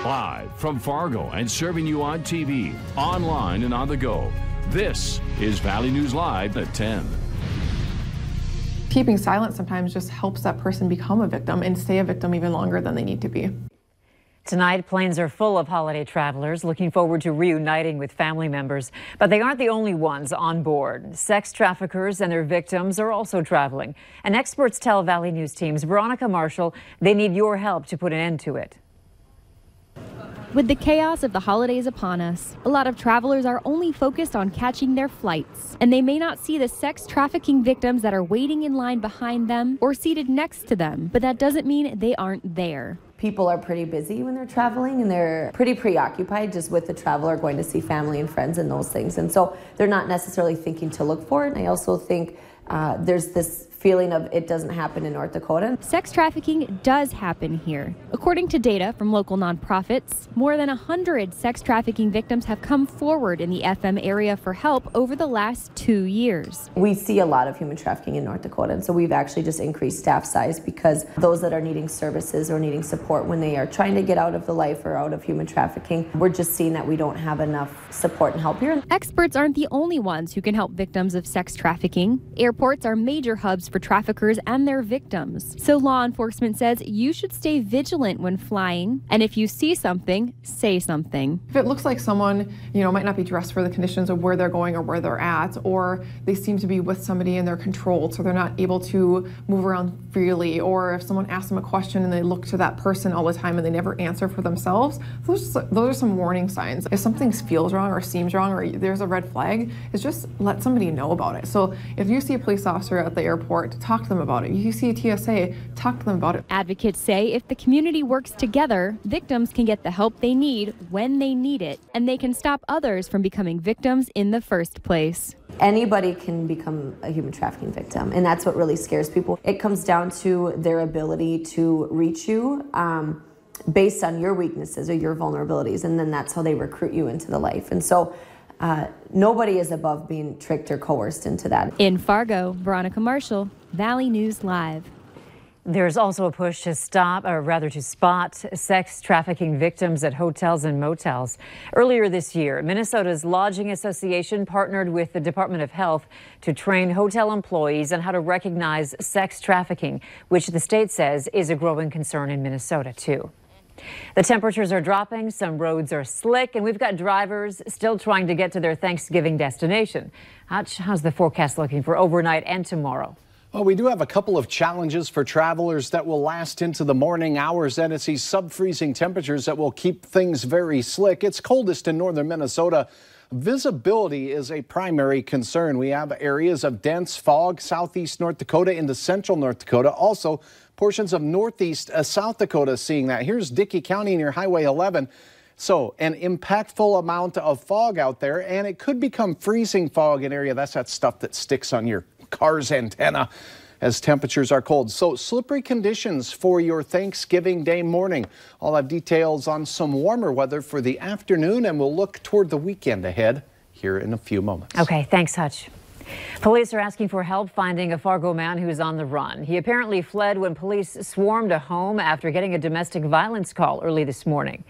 Live from Fargo and serving you on TV, online, and on the go. This is Valley News Live at 10. Keeping silent sometimes just helps that person become a victim and stay a victim even longer than they need to be. Tonight, planes are full of holiday travelers looking forward to reuniting with family members. But they aren't the only ones on board. Sex traffickers and their victims are also traveling. And experts tell Valley News teams, Veronica Marshall, they need your help to put an end to it. With the chaos of the holidays upon us, a lot of travelers are only focused on catching their flights, and they may not see the sex trafficking victims that are waiting in line behind them or seated next to them, but that doesn't mean they aren't there. People are pretty busy when they're traveling, and they're pretty preoccupied just with the travel or going to see family and friends and those things, and so they're not necessarily thinking to look for it. And I also think there's this feeling of it doesn't happen in North Dakota. Sex trafficking does happen here. According to data from local nonprofits, more than 100 sex trafficking victims have come forward in the FM area for help over the last 2 years. We see a lot of human trafficking in North Dakota, and so we've actually just increased staff size because those that are needing services or needing support when they are trying to get out of the life or out of human trafficking, we're just seeing that we don't have enough support and help here. Experts aren't the only ones who can help victims of sex trafficking. Airports are major hubs for traffickers and their victims. So law enforcement says you should stay vigilant when flying, and if you see something, say something. If it looks like someone, might not be dressed for the conditions of where they're going or where they're at, or they seem to be with somebody and they're controlled, so they're not able to move around freely, or if someone asks them a question and they look to that person all the time and they never answer for themselves, those are some warning signs. If something feels wrong or seems wrong or there's a red flag, it's just let somebody know about it. So if you see a police officer at the airport, talk to them about it. You see a TSA, talk to them about it. Advocates say if the community works together, victims can get the help they need when they need it, and they can stop others from becoming victims in the first place. Anybody can become a human trafficking victim, and that's what really scares people. It comes down to their ability to reach you based on your weaknesses or your vulnerabilities, and then that's how they recruit you into the life. And so nobody is above being tricked or coerced into that. In Fargo, Veronica Marshall, Valley News Live. There's also a push to spot sex trafficking victims at hotels and motels. Earlier this year, Minnesota's Lodging Association partnered with the Department of Health to train hotel employees on how to recognize sex trafficking, which the state says is a growing concern in Minnesota, too. The temperatures are dropping, some roads are slick, and we've got drivers still trying to get to their Thanksgiving destination. How's the forecast looking for overnight and tomorrow? Well, we do have a couple of challenges for travelers that will last into the morning hours, and it's these sub-freezing temperatures that will keep things very slick. It's coldest in northern Minnesota. Visibility is a primary concern. We have areas of dense fog, southeast North Dakota into central North Dakota. Also, portions of northeast South Dakota seeing that. Here's Dickey County near Highway 11. So an impactful amount of fog out there, and it could become freezing fog in area. That's that stuff that sticks on your car's antenna as temperatures are cold. So slippery conditions for your Thanksgiving Day morning. I'll have details on some warmer weather for the afternoon, and we'll look toward the weekend ahead here in a few moments. Okay, thanks, Hutch. Police are asking for help finding a Fargo man who's on the run. He apparently fled when police swarmed a home after getting a domestic violence call early this morning.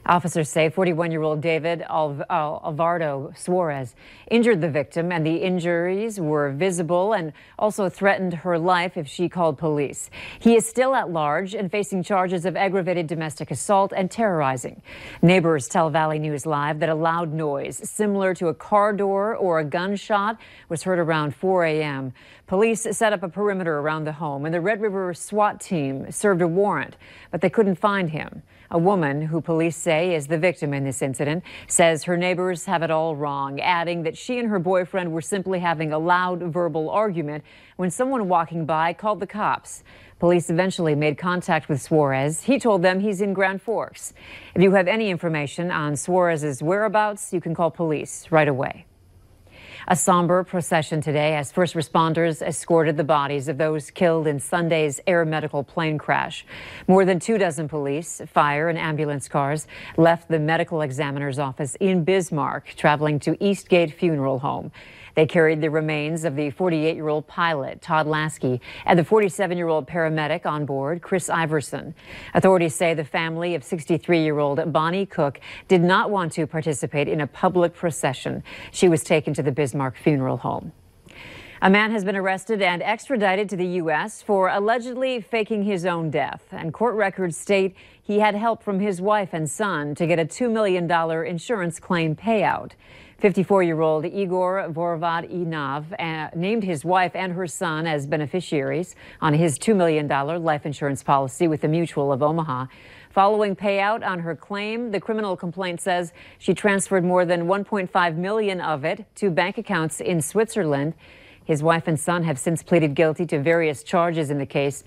Officers say 41-year-old David Alvarado Suarez injured the victim, and the injuries were visible and also threatened her life if she called police. He is still at large and facing charges of aggravated domestic assault and terrorizing. Neighbors tell Valley News Live that a loud noise similar to a car door or a gunshot was heard around 4 a.m. Police set up a perimeter around the home, and the Red River SWAT team served a warrant, but they couldn't find him. A woman who police say is the victim in this incident says her neighbors have it all wrong, adding that she and her boyfriend were simply having a loud verbal argument when someone walking by called the cops. Police eventually made contact with Suarez. He told them he's in Grand Forks. If you have any information on Suarez's whereabouts, you can call police right away. A somber procession today as first responders escorted the bodies of those killed in Sunday's air medical plane crash. More than 24 police, fire, and ambulance cars left the medical examiner's office in Bismarck, traveling to Eastgate Funeral Home. They carried the remains of the 48-year-old pilot, Todd Lasky, and the 47-year-old paramedic on board, Chris Iverson. Authorities say the family of 63-year-old Bonnie Cook did not want to participate in a public procession. She was taken to the Bismarck Funeral Home. A man has been arrested and extradited to the U.S. for allegedly faking his own death. And court records state he had help from his wife and son to get a $2 million insurance claim payout. 54-year-old Igor Vorvad-Inav named his wife and her son as beneficiaries on his $2 million life insurance policy with the Mutual of Omaha. Following payout on her claim, the criminal complaint says she transferred more than $1.5 million of it to bank accounts in Switzerland. His wife and son have since pleaded guilty to various charges in the case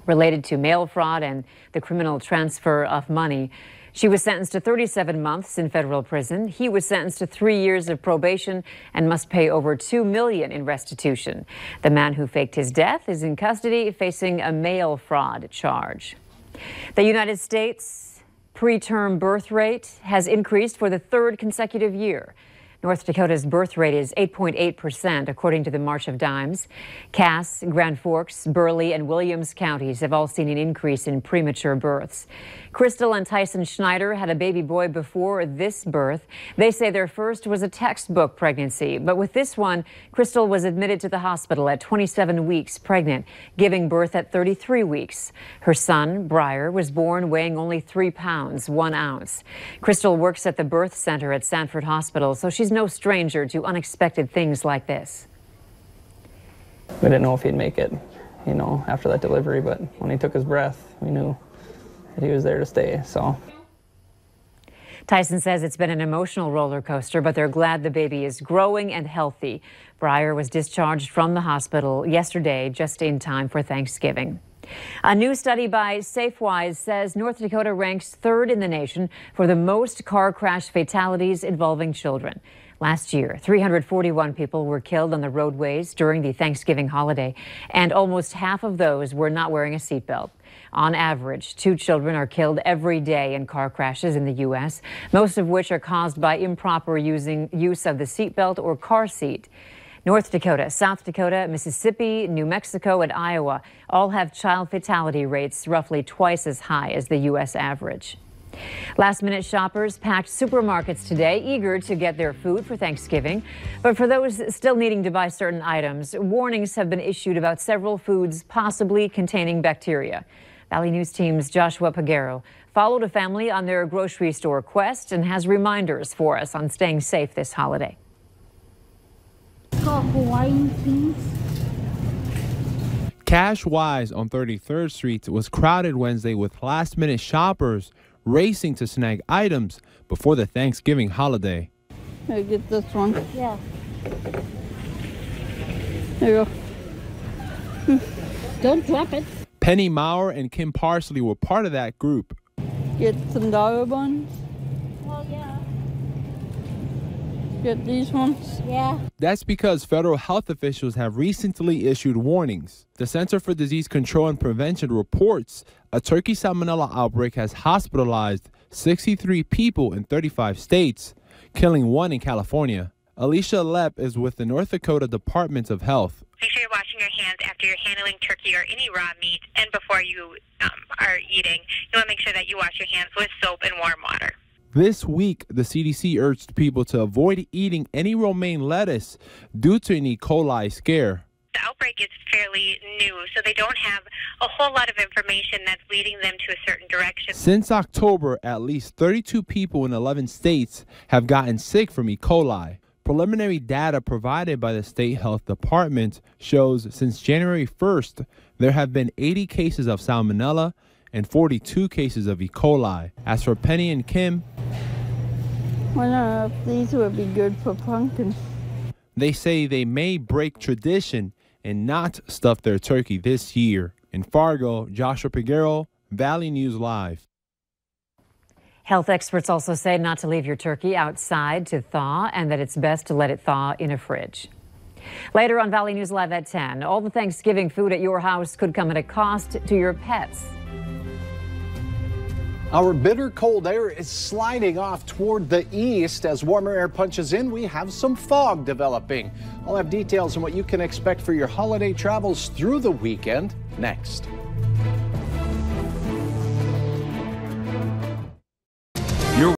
related to mail fraud and the criminal transfer of money. She was sentenced to 37 months in federal prison. He was sentenced to 3 years of probation and must pay over $2 million in restitution. The man who faked his death is in custody, facing a mail fraud charge. The United States preterm birth rate has increased for the third consecutive year. North Dakota's birth rate is 8.8%, according to the March of Dimes. Cass, Grand Forks, Burleigh, and Williams counties have all seen an increase in premature births. Crystal and Tyson Schneider had a baby boy before this birth. They say their first was a textbook pregnancy, but with this one, Crystal was admitted to the hospital at 27 weeks pregnant, giving birth at 33 weeks. Her son, Briar, was born weighing only 3 pounds, 1 ounce. Crystal works at the birth center at Sanford Hospital, so she's no stranger to unexpected things like this. We didn't know if he'd make it, after that delivery, but when he took his breath, we knew that he was there to stay, so. Tyson says it's been an emotional roller coaster, but they're glad the baby is growing and healthy. Briar was discharged from the hospital yesterday, just in time for Thanksgiving. A new study by Safewise says North Dakota ranks third in the nation for the most car crash fatalities involving children. Last year, 341 people were killed on the roadways during the Thanksgiving holiday, and almost half of those were not wearing a seatbelt. On average, 2 children are killed every day in car crashes in the U.S., most of which are caused by improper use of the seatbelt or car seat. North Dakota, South Dakota, Mississippi, New Mexico, and Iowa all have child fatality rates roughly twice as high as the U.S. average. Last-minute shoppers packed supermarkets today, eager to get their food for Thanksgiving. But for those still needing to buy certain items, warnings have been issued about several foods possibly containing bacteria. Valley News Team's Joshua Pagero followed a family on their grocery store quest and has reminders for us on staying safe this holiday. Hawaiian things. Cash Wise on 33rd Street was crowded Wednesday with last-minute shoppers racing to snag items before the Thanksgiving holiday. I get this one. Yeah. There you go. Don't drop it. Penny Maurer and Kim Parsley were part of that group. Get some dollar buns. Well, yeah. Get these ones. Yeah. That's because federal health officials have recently issued warnings. The Center for Disease Control and Prevention reports a turkey salmonella outbreak has hospitalized 63 people in 35 states, killing 1 in California. Alicia Lepp is with the North Dakota Department of Health. Make sure you're washing your hands after you're handling turkey or any raw meat and before you are eating. You want to make sure that you wash your hands with soap and warm water. This week, the CDC urged people to avoid eating any romaine lettuce due to an E. coli scare. The outbreak is fairly new, so they don't have a whole lot of information that's leading them to a certain direction. Since October, at least 32 people in 11 states have gotten sick from E. coli. Preliminary data provided by the state health department shows since January 1st, there have been 80 cases of salmonella and 42 cases of E. coli. As for Penny and Kim, wonder if these would be good for pumpkin. They say they may break tradition and not stuff their turkey this year. In Fargo, Joshua Pagero, Valley News Live. Health experts also say not to leave your turkey outside to thaw and that it's best to let it thaw in a fridge. Later on Valley News Live at 10, all the Thanksgiving food at your house could come at a cost to your pets. Our bitter cold air is sliding off toward the east. As warmer air punches in, we have some fog developing. I'll have details on what you can expect for your holiday travels through the weekend next.